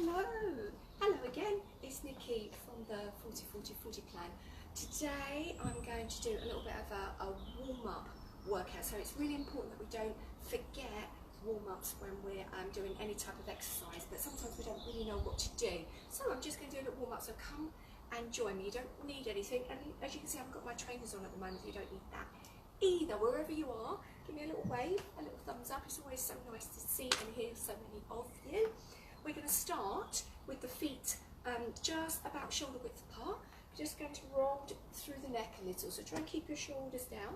Hello, hello again. It's Nikki from the 40-40-40 plan. Today I'm going to do a little bit of a warm-up workout. So it's really important that we don't forget warm-ups when we're doing any type of exercise, but sometimes we don't really know what to do. So I'm just going to do a little warm-up, so come and join me. You don't need anything, and as you can see I've got my trainers on at the moment, so you don't need that either. Wherever you are, give me a little wave, a little thumbs up. It's always so nice to see and hear so many of you. We're going to start with the feet just about shoulder width apart. You're just going to roll through the neck a little, so try and keep your shoulders down.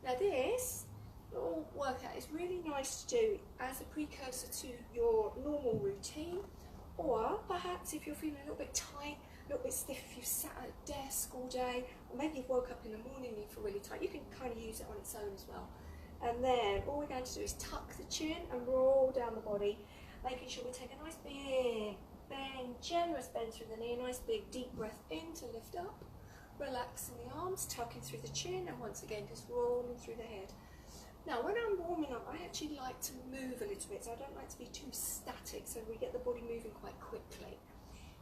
Now this little workout is really nice to do as a precursor to your normal routine, or perhaps if you're feeling a little bit tight, a little bit stiff, if you've sat at a desk all day, or maybe you've woke up in the morning and you feel really tight, you can kind of use it on its own as well. And then all we're going to do is tuck the chin and roll down the body, making sure we take a nice big bend, generous bend through the knee, a nice big deep breath in to lift up, relaxing the arms, tucking through the chin, and once again just rolling through the head. Now when I'm warming up, I actually like to move a little bit, so I don't like to be too static, so we get the body moving quite quickly.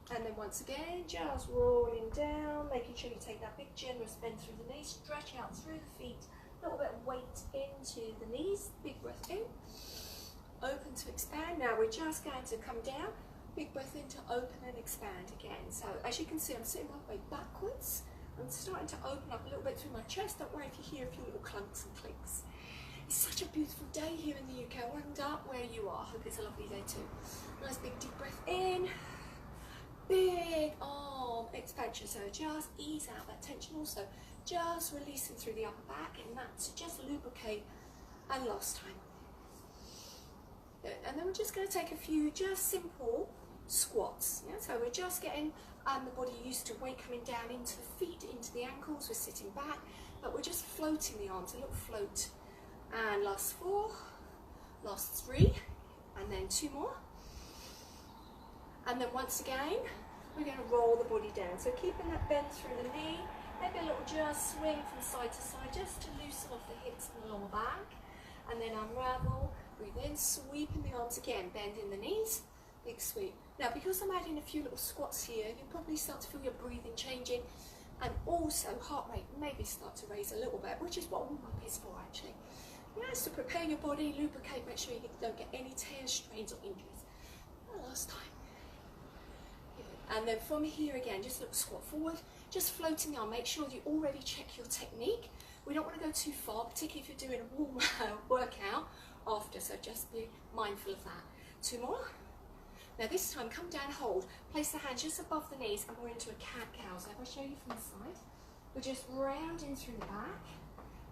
And then once again, just rolling down, making sure you take that big generous bend through the knees, stretch out through the feet, a little bit of weight into the knees, big breath in. Open to expand. Now we're just going to come down, big breath in to open and expand again. So as you can see, I'm sitting my way backwards. I'm starting to open up a little bit through my chest. Don't worry if you hear a few little clunks and clicks. It's such a beautiful day here in the UK. I wonder where you are. I hope it's a lovely day too. Nice big deep breath in. Big arm expansion. So just ease out that tension. Also just releasing through the upper back, and that's just lubricate. And last time. And then we're just going to take a few just simple squats. Yeah? So we're just getting the body used to weight coming down into the feet, into the ankles. We're sitting back, but we're just floating the arms, a little float. And last 4, last 3, and then 2 more. And then once again, we're going to roll the body down. So keeping that bend through the knee, maybe a little just swing from side to side, just to loosen off the hips and the lower back. And then unravel, breathe in, sweeping the arms again, bending the knees, big sweep. Now because I'm adding a few little squats here, you probably start to feel your breathing changing, and also heart rate maybe start to raise a little bit, which is what warm-up is for actually. Yeah, so prepare your body, lubricate, make sure you don't get any tears, strains or injuries. Last time. Good. And then from here again, just a little squat forward, just floating the arm, make sure you already check your technique. We don't want to go too far, particularly if you're doing a warm workout after, so just be mindful of that. 2 more. Now this time, come down, hold. Place the hands just above the knees, and we're into a cat-cow. So if I show you from the side, we're just rounding through the back.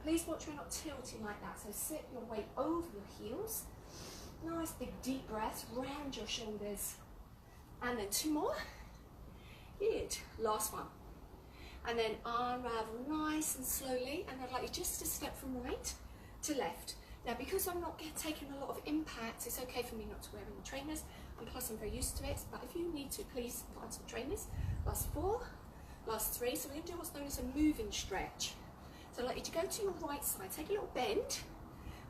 Please watch we're not tilting like that, so sit your weight over your heels. Nice big deep breath, round your shoulders. And then 2 more. Good. Last one. And then unravel nice and slowly, and I'd like you just to step from right to left. Now because I'm not taking a lot of impact, it's okay for me not to wear any trainers, and plus I'm very used to it, but if you need to, please put on some trainers. Last 4, last 3, so we're going to do what's known as a moving stretch. So I'd like you to go to your right side, take a little bend,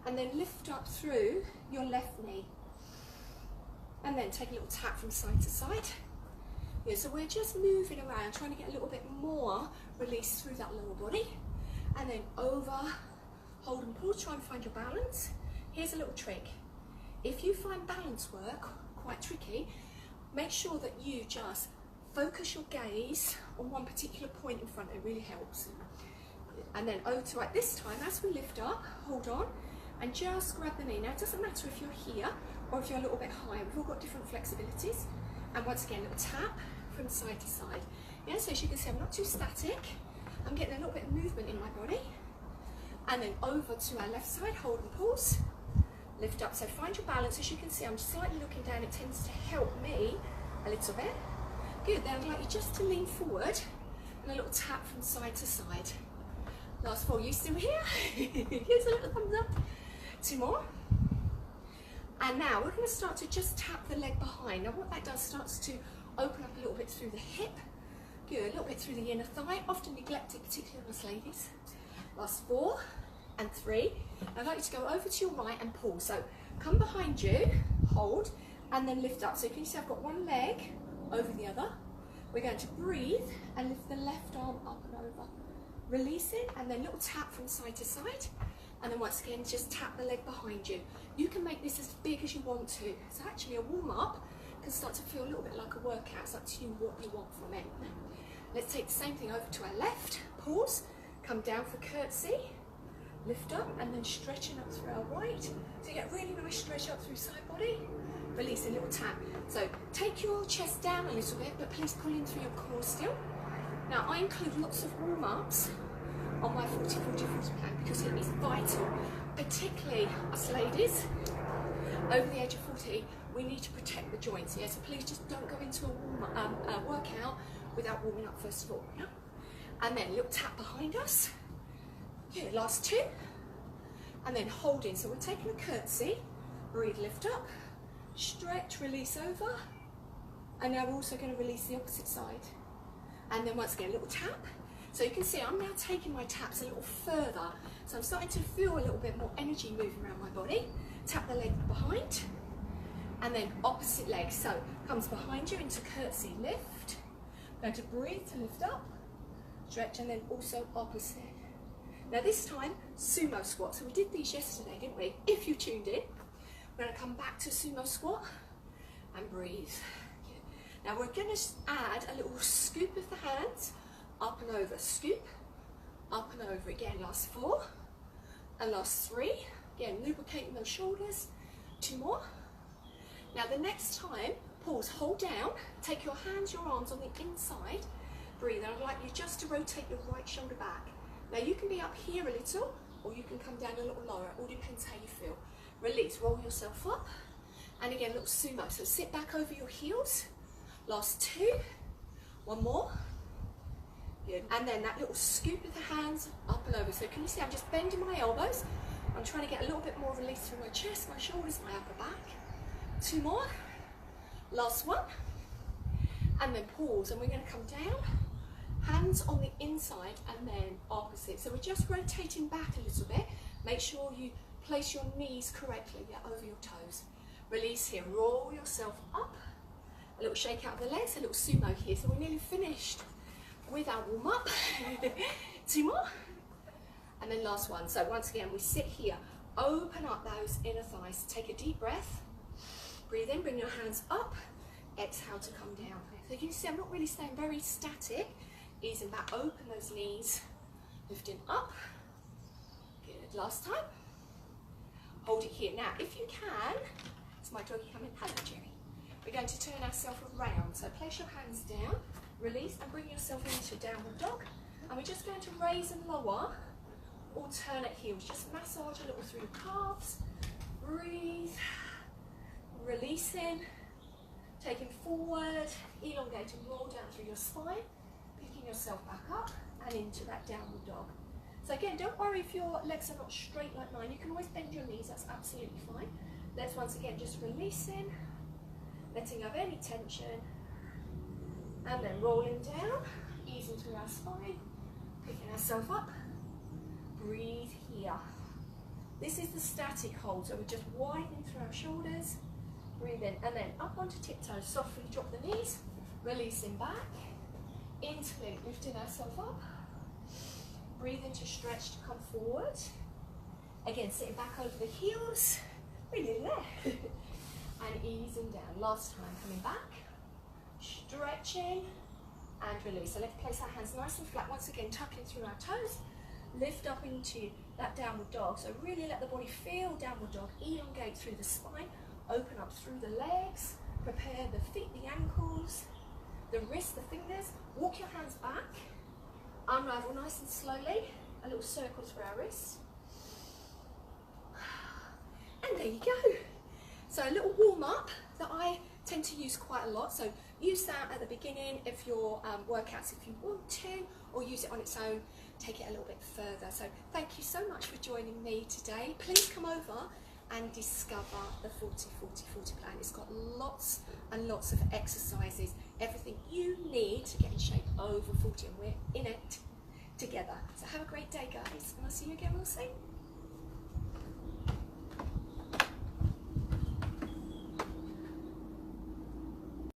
and then lift up through your left knee. And then take a little tap from side to side. Yeah, so we're just moving around, trying to get a little bit more release through that lower body. And then over, hold and pause, try and find your balance. Here's a little trick. If you find balance work quite tricky, make sure that you just focus your gaze on one particular point in front. It really helps. And then over to right this time, as we lift up, hold on, and just grab the knee. Now it doesn't matter if you're here or if you're a little bit higher, we've all got different flexibilities. And once again, a little tap from side to side. Yeah, so as you can see, I'm not too static. I'm getting a little bit of movement in my body. And then over to our left side, hold and pause. Lift up, so find your balance. As you can see, I'm slightly looking down. It tends to help me a little bit. Good, then I'd like you just to lean forward and a little tap from side to side. Last 4, you still here? Here's a little thumbs up. 2 more. And now we're going to start to just tap the leg behind. Now what that does, starts to open up a little bit through the hip. Good, a little bit through the inner thigh, often neglected, particularly with us ladies. Last 4 and 3. I'd like you to go over to your right and pull. So come behind you, hold, and then lift up. So you can see I've got one leg over the other. We're going to breathe and lift the left arm up and over. Releasing, and then little tap from side to side. And then once again, just tap the leg behind you. You can make this as big as you want to. It's actually a warm-up. Can start to feel a little bit like a workout. It's up to you what you want from it. Let's take the same thing over to our left. Pause, come down for curtsy, lift up, and then stretching up through our right. So you get really nice stretch up through side body. Release a little tap. So take your chest down a little bit, but please pull in through your core still. Now I include lots of warm-ups on my 40-40-40 plan because it is vital, particularly us ladies over the age of 40. We need to protect the joints, yeah? So please just don't go into a workout without warming up first of all, yeah? And then a little tap behind us. Good, last two. And then holding, so we're taking a curtsy, breathe, lift up, stretch, release over. And now we're also going to release the opposite side. And then once again, a little tap. So you can see I'm now taking my taps a little further. So I'm starting to feel a little bit more energy moving around my body. Tap the leg behind. And then opposite leg, so comes behind you into curtsy, lift. Going to breathe to lift up, stretch, and then also opposite. Now this time, sumo squat. So we did these yesterday, didn't we? If you tuned in, we're going to come back to sumo squat and breathe. Now we're going to add a little scoop of the hands, up and over, scoop, up and over again, last 4, and last 3. Again, lubricating those shoulders, 2 more. Now the next time, pause, hold down, take your hands, your arms on the inside, breathe. And I'd like you just to rotate your right shoulder back. Now you can be up here a little, or you can come down a little lower, it all depends how you feel. Release, roll yourself up, and again, little sumo. So sit back over your heels, last 2, 1 more. Good. And then that little scoop of the hands, up and over. So can you see I'm just bending my elbows, I'm trying to get a little bit more release through my chest, my shoulders, my upper back. 2 more, last 1, and then pause, and we're going to come down, hands on the inside and then opposite. So we're just rotating back a little bit. Make sure you place your knees correctly, over your toes. Release here, roll yourself up, a little shake out of the legs, a little sumo here. So we're nearly finished with our warm up. 2 more, and then last 1. So once again, we sit here, open up those inner thighs, take a deep breath. Breathe in, bring your hands up, exhale to come down. So you can see I'm not really staying very static, easing back, open those knees, lifting up. Good, last time. Hold it here. Now, if you can, it's my doggy coming, hello Jerry. We're going to turn ourselves around. So place your hands down, release, and bring yourself into downward dog. And we're just going to raise and lower, alternate heels. Just massage a little through your calves, breathe. Releasing, taking forward, elongating, roll down through your spine, picking yourself back up and into that downward dog. So again, don't worry if your legs are not straight like mine. You can always bend your knees, that's absolutely fine. Let's once again just releasing, letting go of any tension, and then rolling down, easing through our spine, picking ourselves up, breathe here. This is the static hold, so we're just widening through our shoulders. Breathe in, and then up onto tiptoes, softly drop the knees, releasing back, interlink, lifting ourselves up, breathe into stretch to come forward, again sitting back over the heels, really there, and easing down, last time, coming back, stretching, and release. So let's place our hands nice and flat, once again tucking through our toes, lift up into that downward dog, so really let the body feel downward dog, elongate through the spine, open up through the legs, prepare the feet, the ankles, the wrists, the fingers, walk your hands back, unravel nice and slowly, a little circle through our wrists, and there you go. So a little warm up that I tend to use quite a lot, so use that at the beginning of your workouts if you want to, or use it on its own, take it a little bit further. So thank you so much for joining me today. Please come over and discover the 40-40-40 plan. It's got lots and lots of exercises, everything you need to get in shape over 40, and we're in it together. So have a great day, guys, and I'll see you again real soon.